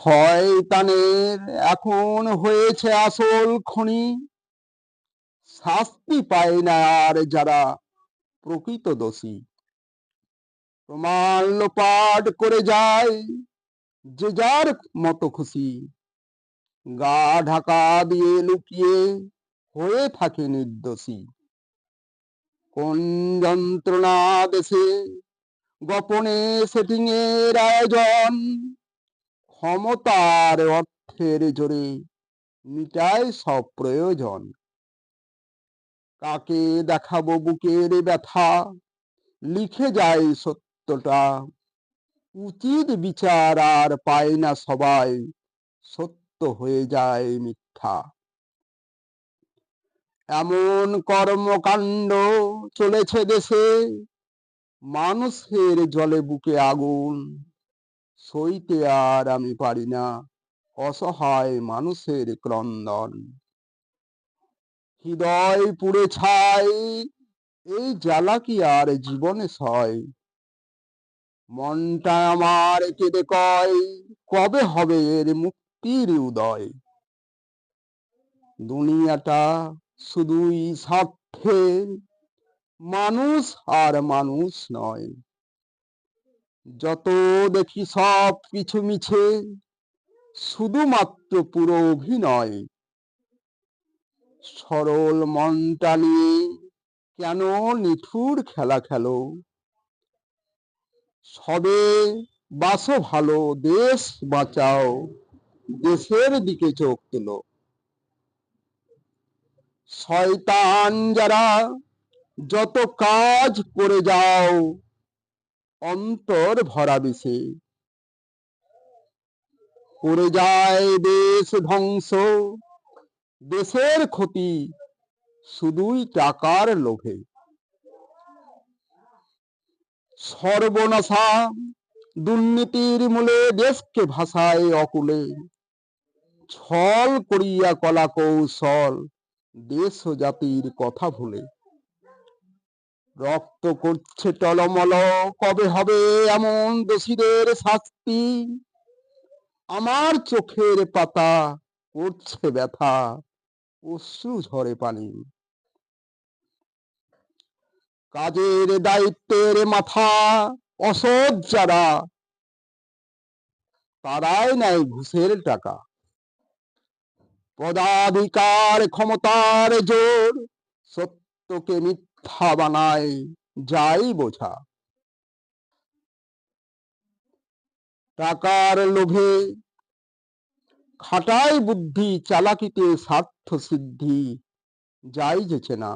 শয়তানের এখন হয়েছে আসল খনি, শাস্তি পায় না আর যারা প্রকৃত দোষী। প্রমাণ লোপাট করে যায় যে যার মতো খুশি, গা ঢাকা দিয়ে লুকিয়ে হয়ে থাকে নির্দোষী। কোন যন্ত্রণা দেশে গোপনে সেটিং এর আয়োজন, ক্ষমতার অর্থের জোরে মিটায় সব প্রয়োজন। কাকে দেখাবো বুকের ব্যথা, লিখে যায় সত্যটা, উচিত বিচার আর পায় না সবাই, সত্য হয়ে যায় মিথ্যা। এমন কর্মকাণ্ড চলেছে দেশে, মানুষের জলে বুকে আগুন, সইতে আর আমি পারি না অসহায় মানুষের ক্রন্দন। হৃদয় পুড়ে ছাই, এই জ্বালা কি আর জীবনে সয়? মনটা আমার কেঁদে কয়, কবে হবে এর মুক্তির উদয়? দুনিয়াটা শুধুই স্বার্থের, মানুষ আর মানুষ নয়। যত দেখি সব কিছু মিছে, শুধুমাত্র পুরো অভিনয়। সরল মনটা নিয়ে কেন নিঠুর খেলা খেলো? সবে বাসো ভালো, দেশ বাঁচাও, দেশের দিকে চোখ তোলো। শয়তান যারা যত কাজ করে যাও, অন্তর ভরা বিষে করে যায় দেশ ধ্বংস, দেশের ক্ষতি শুধুই টাকার লোভে। সর্বনাশা দুর্নীতির মূলে দেশকে ভাসায় অকুলে, ছল করিয়া কলা কৌশল দেশ ও জাতির কথা ভুলে। রক্ত করছে টলমল, কবে হবে এমন দোষীদের শাস্তি? আমার চোখের পাতা করছে ব্যথা, অশ্রু ঝরে পানি। কাজের দায়িত্বের মাথা অসৎ যারা, তারাই নেয় ঘুষের টাকা। পদাধিকার ক্ষমতার জোর, সত্যকে মিথ্যা বানায় যাই বোঝা। টাকার লোভে খাটায় বুদ্ধি, চালাকিতে স্বার্থ সিদ্ধি যাই যেছে না।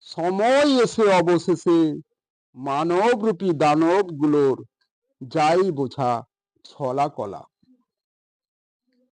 সময় এসে অবশেষে মানবরূপী দানব গুলোর যাই বোঝা ছলা কলা।